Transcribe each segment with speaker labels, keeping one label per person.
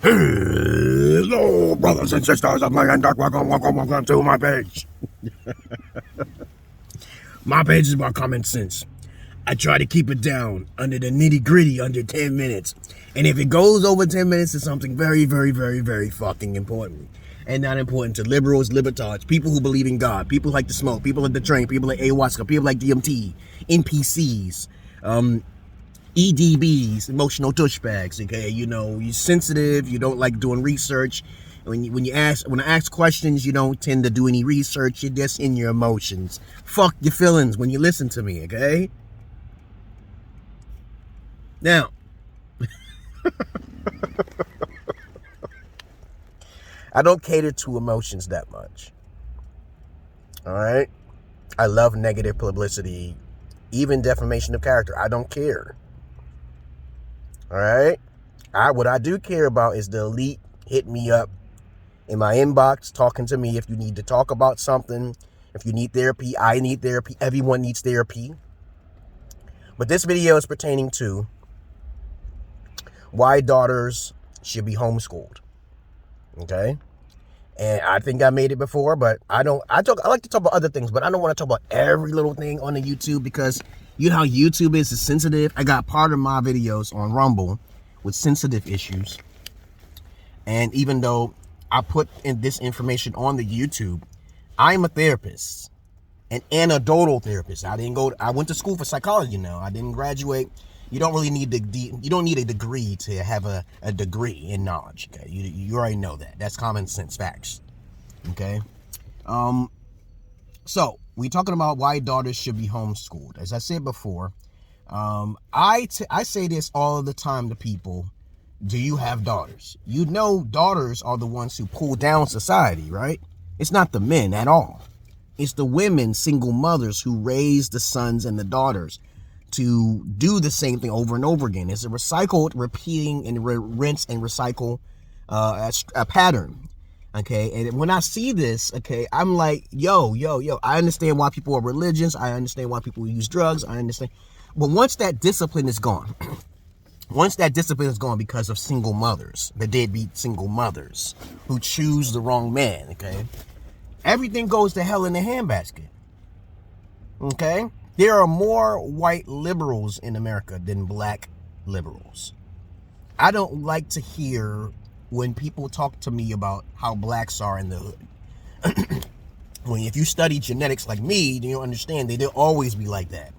Speaker 1: Hello, brothers and sisters of my end. Welcome to my page. My page is about common sense. I try to keep it down under the nitty gritty under 10 minutes. And if it goes over 10 minutes, it's something very, very, very, very fucking important. And not important to liberals, libertards, people who believe in God, people who like to smoke, people like to drink, people like ayahuasca, people like DMT, NPCs, EDBs, emotional douchebags, okay? You know, you're sensitive, you don't like doing research. When I ask questions, you don't tend to do any research, you're just in your emotions. Fuck your feelings when you listen to me, okay? Now, I don't cater to emotions that much. All right? I love negative publicity, even defamation of character. I don't care. All right? What I do care about is the elite hit me up in my inbox, talking to me if you need to talk about something. If you need therapy, I need therapy. Everyone needs therapy. But this video is pertaining to why daughters should be homeschooled. Okay? And I think I made it before, but I like to talk about other things, but I don't want to talk about every little thing on the YouTube because you know how YouTube is sensitive. I got part of my videos on Rumble with sensitive issues. And even though I put in this information on the YouTube, I'm a therapist, an anecdotal therapist. I went to school for psychology now. I didn't graduate. You don't really need you don't need a degree to have a degree in knowledge. Okay, you already know that. That's common sense facts. Okay, so we're talking about why daughters should be homeschooled. As I said before, I say this all the time to people. Do you have daughters? You know, daughters are the ones who pull down society, right? It's not the men at all. It's the women, single mothers, who raise the sons and the daughters to do the same thing over and over again. It's a recycled, repeating, and rinse and recycle a pattern. Okay, and when I see this, okay, I'm like, yo, I understand why people are religious. I understand why people use drugs. I understand. But once that discipline is gone, because of single mothers, the deadbeat single mothers who choose the wrong man, okay, everything goes to hell in a handbasket. Okay? There are more white liberals in America than black liberals. I don't like to hear when people talk to me about how blacks are in the hood. If you study genetics like me, then you'll understand that they'll always be like that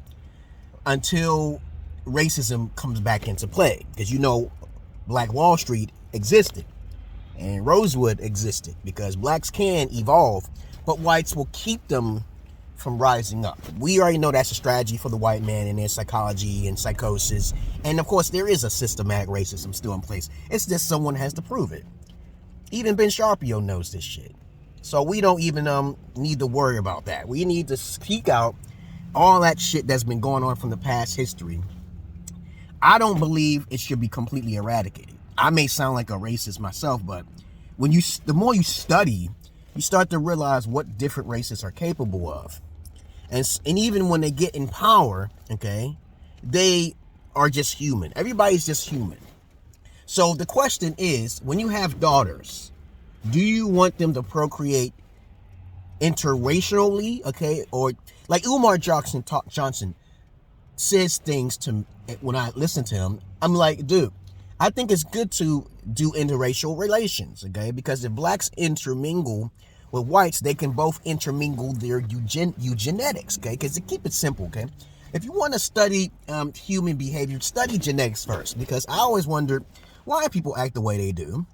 Speaker 1: until racism comes back into play. Because you know, Black Wall Street existed and Rosewood existed because blacks can evolve, but whites will keep them from rising up. We already know that's a strategy for the white man and their psychology and psychosis. And of course, there is a systematic racism still in place. It's just someone has to prove it. Even Ben Sharpio knows this shit. So we don't even need to worry about that. We need to speak out all that shit that's been going on from the past history. I don't believe it should be completely eradicated. I may sound like a racist myself, but the more you study, you start to realize what different races are capable of. And even when they get in power, okay, they are just human. Everybody's just human. So the question is, when you have daughters, do you want them to procreate interracially, okay? Or like Umar Johnson says things to when I listen to him, I'm like, dude, I think it's good to do interracial relations, okay? Because if blacks intermingle with whites, they can both intermingle their eugenetics, okay? Because to keep it simple, okay? If you want to study human behavior, study genetics first. Because I always wondered why people act the way they do.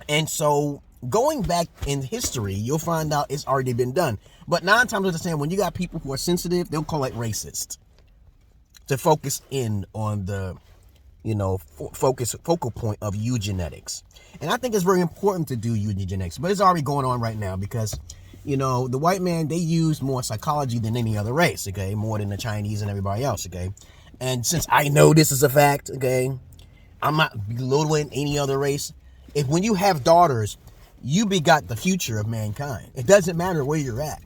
Speaker 1: And so going back in history, you'll find out it's already been done. But 9 times out of 10, when you got people who are sensitive, they'll call it racist. To focus in on the, focal point of eugenetics. And I think it's very important to do eugenetics, but it's already going on right now because, the white man, they use more psychology than any other race, okay? More than the Chinese and everybody else, okay? And since I know this is a fact, okay, I'm not belittling any other race. When you have daughters, you begot the future of mankind. It doesn't matter where you're at,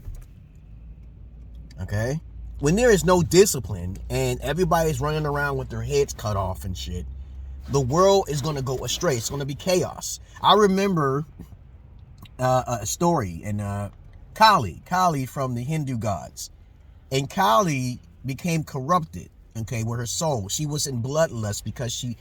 Speaker 1: okay? When there is no discipline and everybody's running around with their heads cut off and shit, the world is going to go astray. It's going to be chaos. I remember a story in Kali from the Hindu gods. And Kali became corrupted, okay, with her soul. She was in bloodlust because she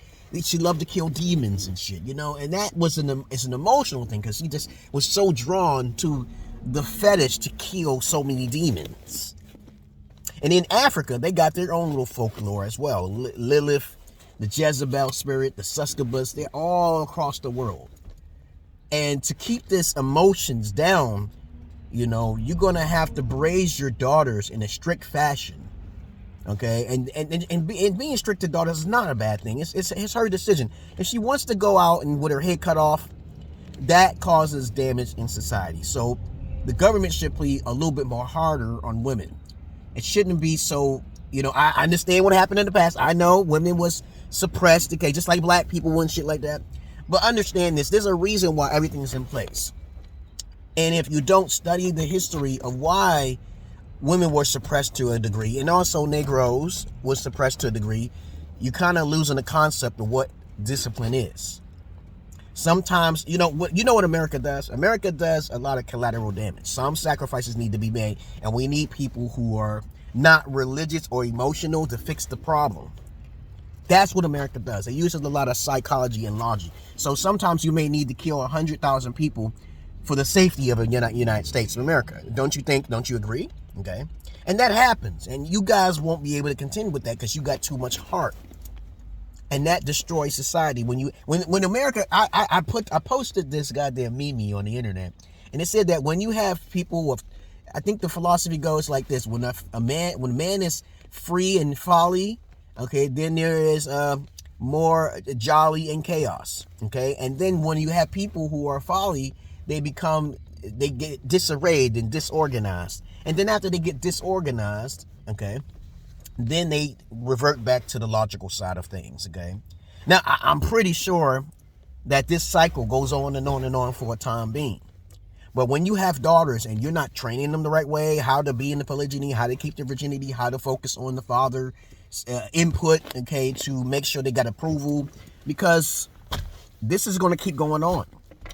Speaker 1: loved to kill demons and shit, you know. And that was it's an emotional thing, because she just was so drawn to the fetish to kill so many demons. And in Africa, they got their own little folklore as well. Lilith, the Jezebel spirit, the succubus, they're all across the world. And to keep this emotions down, you know, you're going to have to raise your daughters in a strict fashion. Okay? And being strict to daughters is not a bad thing. It's her decision. If she wants to go out and with her head cut off, that causes damage in society. So the government should be a little bit more harder on women. It shouldn't be so, you know, I understand what happened in the past. I know women was suppressed, okay, just like black people and shit like that. But understand this, there's a reason why everything's in place. And if you don't study the history of why women were suppressed to a degree, and also Negroes were suppressed to a degree, you kind of losing the concept of what discipline is. Sometimes, you know what America does? America does a lot of collateral damage. Some sacrifices need to be made, and we need people who are not religious or emotional to fix the problem. That's what America does. It uses a lot of psychology and logic. So sometimes you may need to kill 100,000 people for the safety of the United States of America. Don't you think? Don't you agree? Okay. And that happens. And you guys won't be able to continue with that because you got too much heart. And that destroys society. When America, I posted this goddamn meme on the internet, and it said that when you have people with, I think the philosophy goes like this: when a man is free and folly, okay, then there is more jolly and chaos, okay, and then when you have people who are folly, they get disarrayed and disorganized, and then after they get disorganized, okay, then they revert back to the logical side of things, okay? Now, I'm pretty sure that this cycle goes on and on and on for a time being. But when you have daughters and you're not training them the right way, how to be in the polygyny, how to keep their virginity, how to focus on the father input, okay, to make sure they got approval, because this is going to keep going on.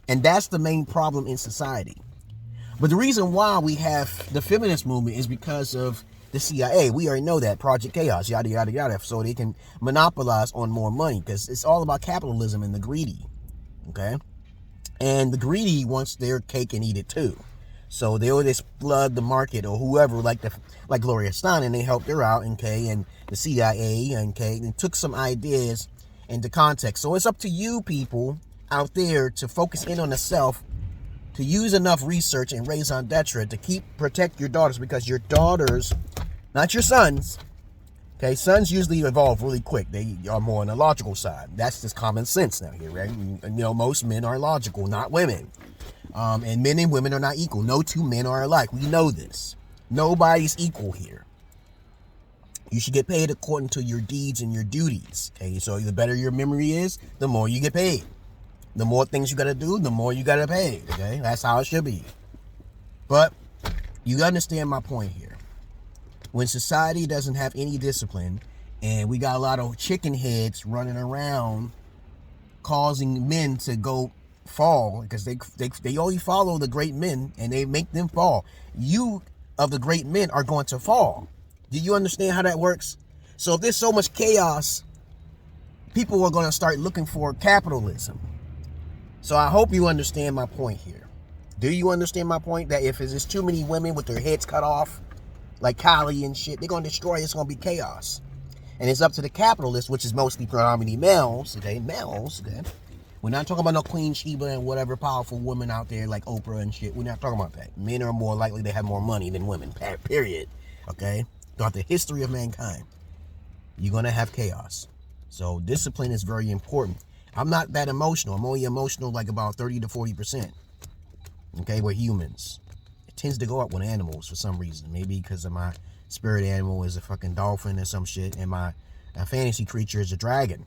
Speaker 1: And that's the main problem in society. But the reason why we have the feminist movement is because of the CIA. We already know that. Project Chaos, yada, yada, yada. So they can monopolize on more money, because it's all about capitalism and the greedy. Okay? And the greedy wants their cake and eat it too. So they always flood the market, or whoever, like Gloria Steinem, they helped her out, okay, and the CIA, okay, and took some ideas into context. So it's up to you people out there to focus in on the self, to use enough research and raison d'etre to protect your daughters, because your daughters, not your sons, okay, sons usually evolve really quick. They are more on the logical side. That's just common sense now here, right? You know, most men are logical, not women. And men and women are not equal. No two men are alike. We know this. Nobody's equal here. You should get paid according to your deeds and your duties, okay? So the better your memory is, the more you get paid. The more things you got to do, the more you got to pay, okay? That's how it should be. But you understand my point here. When society doesn't have any discipline, and we got a lot of chicken heads running around causing men to go fall, because they only follow the great men and they make them fall. You of the great men are going to fall. Do you understand how that works? So if there's so much chaos, people are going to start looking for capitalism. So I hope you understand my point here. Do you understand my point? That if there's too many women with their heads cut off, like Kali and shit, they're going to destroy it. It's going to be chaos. And it's up to the capitalists, which is mostly predominantly males, okay? Males, okay? We're not talking about no Queen Sheba and whatever powerful women out there like Oprah and shit. We're not talking about that. Men are more likely to have more money than women, period, okay? Throughout the history of mankind, you're going to have chaos. So discipline is very important. I'm not that emotional. I'm only emotional like about 30 to 40%. Okay, we're humans. It tends to go up with animals for some reason. Maybe because of my spirit animal is a fucking dolphin or some shit, and my fantasy creature is a dragon.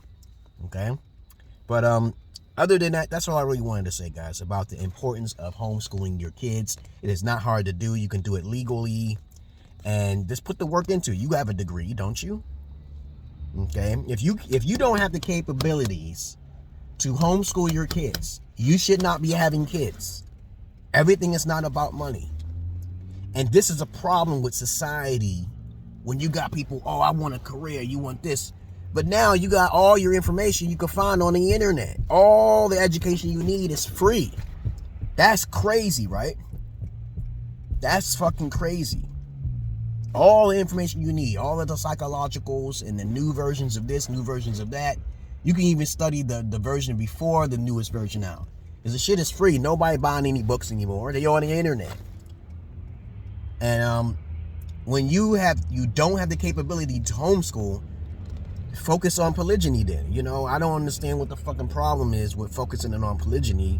Speaker 1: Okay? But other than that, that's all I really wanted to say, guys, about the importance of homeschooling your kids. It is not hard to do. You can do it legally. And just put the work into it. You have a degree, don't you? Okay, if you don't have the capabilities to homeschool your kids, you should not be having kids. Everything is not about money. And this is a problem with society when you got people, oh, I want a career, you want this. But now you got all your information you can find on the internet. All the education you need is free. That's crazy, right? That's fucking crazy. All the information you need, all of the psychologicals and the new versions of this, new versions of that. You can even study the version before the newest version out. Because the shit is free. Nobody buying any books anymore. They're on the internet. And when you don't have the capability to homeschool, focus on polygyny then. You know, I don't understand what the fucking problem is with focusing on polygyny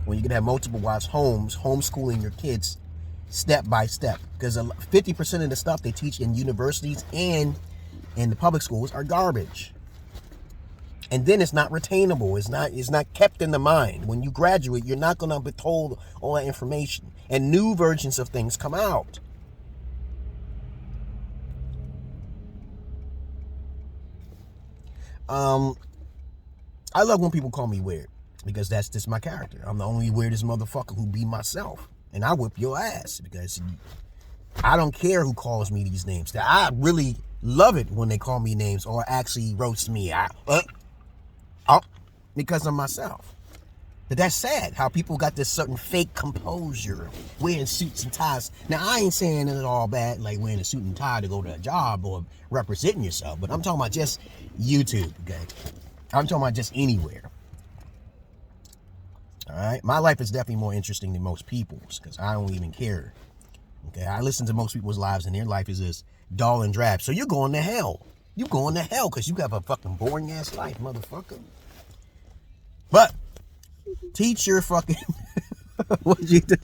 Speaker 1: when you can have multiple wives, homeschooling your kids step by step. Because 50% of the stuff they teach in universities and in the public schools are garbage. And then it's not retainable. It's not kept in the mind. When you graduate, you're not going to be told all that information. And new versions of things come out. I love when people call me weird, because that's just my character. I'm the only weirdest motherfucker who be myself. And I whip your ass, because I don't care who calls me these names. I really love it when they call me names or actually roast me. Because of myself. But that's sad how people got this certain fake composure, wearing suits and ties. Now, I ain't saying it's all bad, like wearing a suit and tie to go to a job or representing yourself, but I'm talking about just YouTube, okay? I'm talking about just anywhere. All right? My life is definitely more interesting than most people's, because I don't even care. Okay? I listen to most people's lives, and their life is just dull and drab. So you're going to hell. You're going to hell because you have a fucking boring ass life, motherfucker. But teach your fucking what you do.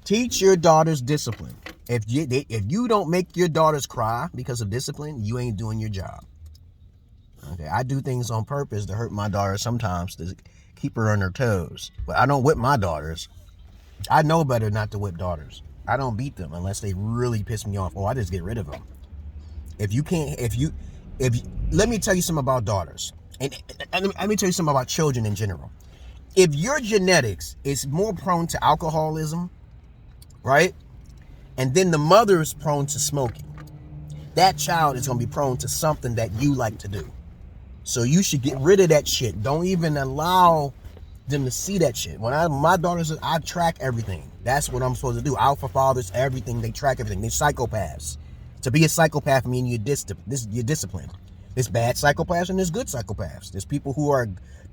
Speaker 1: Teach your daughters discipline. If you don't make your daughters cry because of discipline, you ain't doing your job. Okay, I do things on purpose to hurt my daughter sometimes to keep her on her toes, but I don't whip my daughters. I know better not to whip daughters. I don't beat them unless they really piss me off, or I just get rid of them. Let me tell you something about daughters, and let me tell you something about children in general. If your genetics is more prone to alcoholism, right, and then the mother is prone to smoking, that child is going to be prone to something that you like to do. So you should get rid of that shit. Don't even allow them to see that shit. When my daughters, I track everything. That's what I'm supposed to do. Alpha fathers, everything. They track everything. They're psychopaths. To be a psychopath means you're disciplined. There's bad psychopaths and there's good psychopaths. There's people who are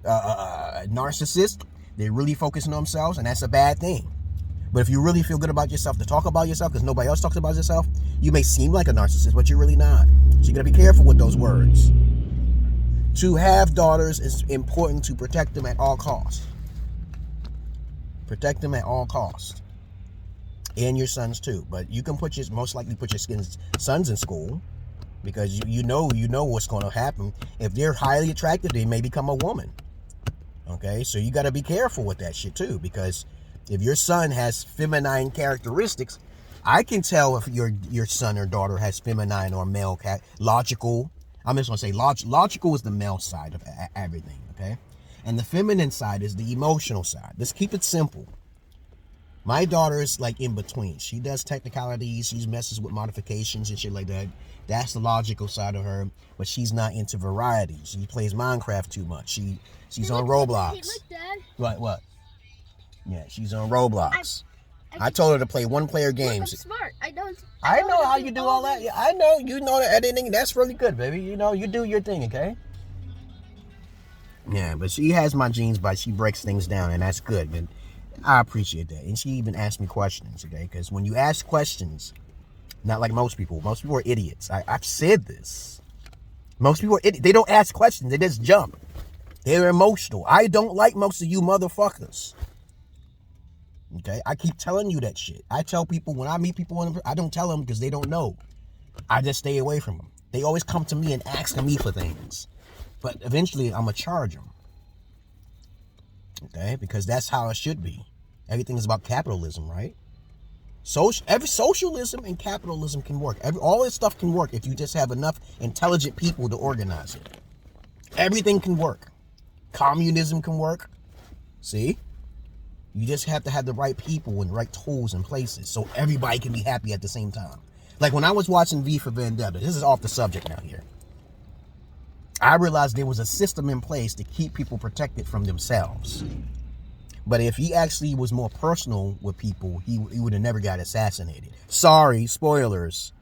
Speaker 1: narcissists. They're really focusing on themselves, and that's a bad thing. But if you really feel good about yourself, to talk about yourself because nobody else talks about yourself, you may seem like a narcissist, but you're really not. So you got to be careful with those words. To have daughters is important to protect them at all costs. Protect them at all costs. And your sons too. But you can most likely put your sons in school, because you know what's going to happen. If they're highly attractive, they may become a woman. Okay, so you got to be careful with that shit too, because if your son has feminine characteristics, I can tell if your son or daughter has feminine or male logical. I'm just going to say logical is the male side of everything, okay? And the feminine side is the emotional side. Let's keep it simple. My daughter is like in between. She does technicalities. She messes with modifications and shit like that. That's the logical side of her. But she's not into variety. She plays Minecraft too much. She's on Roblox.
Speaker 2: Hey, look, Dad.
Speaker 1: What? Yeah, she's on Roblox. I told her to play one-player games.
Speaker 2: Look, I'm smart.
Speaker 1: I know how you do all that. Yeah, I know. You know the editing. That's really good, baby. You know, you do your thing, okay? Yeah, but she has my genes, but she breaks things down, and that's good. But I appreciate that. And she even asked me questions, okay? Because when you ask questions, not like most people are idiots. I've said this. Most people are idiots. They don't ask questions. They just jump. They're emotional. I don't like most of you motherfuckers. Okay, I keep telling you that shit. I tell people when I meet people, I don't tell them because they don't know. I just stay away from them. They always come to me and ask me for things. But eventually, I'm going to charge them. Okay, because that's how it should be. Everything is about capitalism, right? Every socialism and capitalism can work. All this stuff can work if you just have enough intelligent people to organize it. Everything can work. Communism can work. See? You just have to have the right people and the right tools and places so everybody can be happy at the same time. Like when I was watching V for Vendetta, this is off the subject now here, I realized there was a system in place to keep people protected from themselves. But if he actually was more personal with people, he would have never got assassinated. Sorry, spoilers.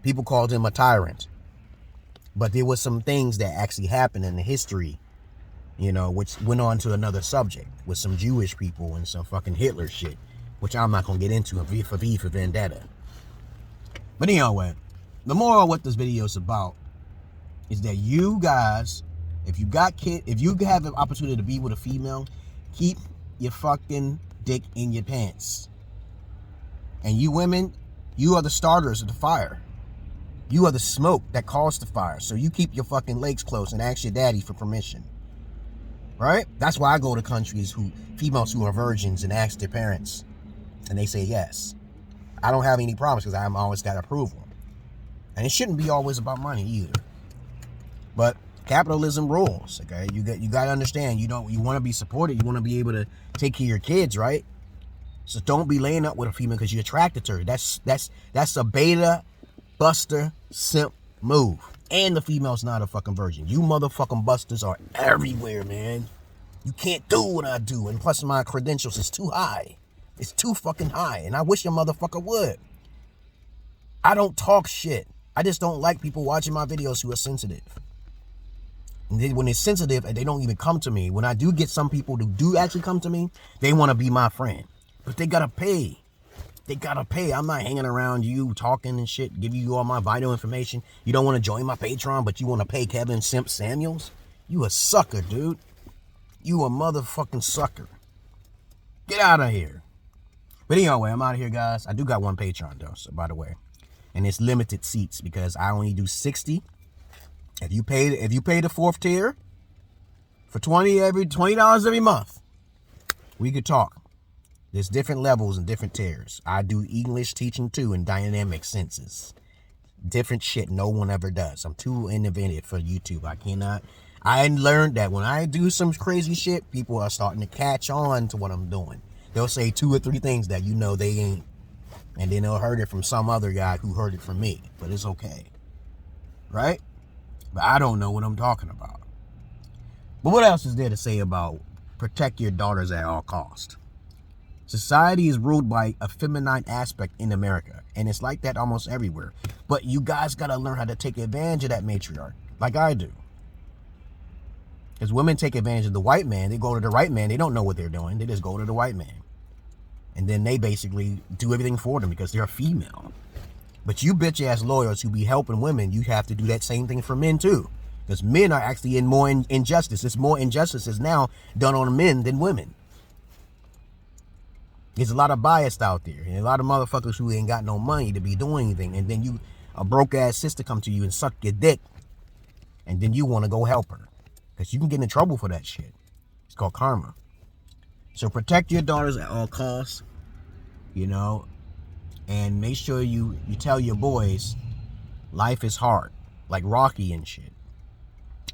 Speaker 1: People called him a tyrant. But there was some things that actually happened in the history, you know, which went on to another subject with some Jewish people and some fucking Hitler shit, which I'm not going to get into in V for Vendetta. But anyway, the moral of what this video is about is that you guys, if you have an opportunity to be with a female, keep your fucking dick in your pants. And you women, you are the starters of the fire. You are the smoke that caused the fire. So you keep your fucking legs closed and ask your daddy for permission. Right? That's why I go to countries females who are virgins and ask their parents. And they say yes. I don't have any problems because I've always got approval. And it shouldn't be always about money either. But capitalism rules, okay? You got to understand, you want to be supported, you want to be able to take care of your kids, right? So don't be laying up with a female because you're attracted to her. That's a beta buster simp move. And the female's not a fucking virgin. You motherfucking busters are everywhere, man. You can't do what I do, and plus my credentials is too high. It's too fucking high, and I wish a motherfucker would. I don't talk shit. I just don't like people watching my videos who are sensitive. And when they're sensitive and they don't even come to me, when I do get some people who do actually come to me, they want to be my friend. But they got to pay. They got to pay. I'm not hanging around you talking and shit, giving you all my vital information. You don't want to join my Patreon, but you want to pay Kevin Simp Samuels? You a sucker, dude. You a motherfucking sucker. Get out of here. But anyway, I'm out of here, guys. I do got one Patreon, though, so by the way. And it's limited seats because I only do 60. If you pay the 4th tier for $20 every month, we could talk. There's different levels and different tiers. I do English teaching too in dynamic senses. Different shit no one ever does. I'm too innovative for YouTube. I learned that when I do some crazy shit, people are starting to catch on to what I'm doing. They'll say 2 or 3 things that you know they ain't. And then they'll heard it from some other guy who heard it from me. But it's okay. Right? But I don't know what I'm talking about. But what else is there to say about protect your daughters at all costs? Society is ruled by a feminine aspect in America. And it's like that almost everywhere. But you guys got to learn how to take advantage of that matriarch. Like I do. Because women take advantage of the white man. They go to the right man. They don't know what they're doing. They just go to the white man. And then they basically do everything for them because they're a female. But you bitch ass lawyers who be helping women, you have to do that same thing for men too. Because men are actually in more injustice. There's more injustices now done on men than women. There's a lot of bias out there. And a lot of motherfuckers who ain't got no money to be doing anything. And then a broke ass sister come to you and suck your dick. And then you want to go help her. Because you can get in trouble for that shit. It's called karma. So protect your daughters at all costs. You know. And make sure you tell your boys life is hard. Like Rocky and shit.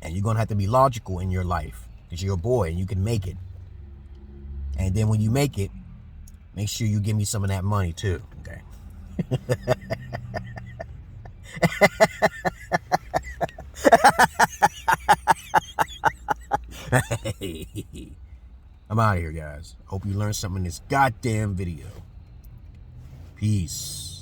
Speaker 1: And you're going to have to be logical in your life. Because you're a boy and you can make it. And then when you make it, make sure you give me some of that money too. Okay. I'm out of here, guys. Hope you learned something in this goddamn video. Peace.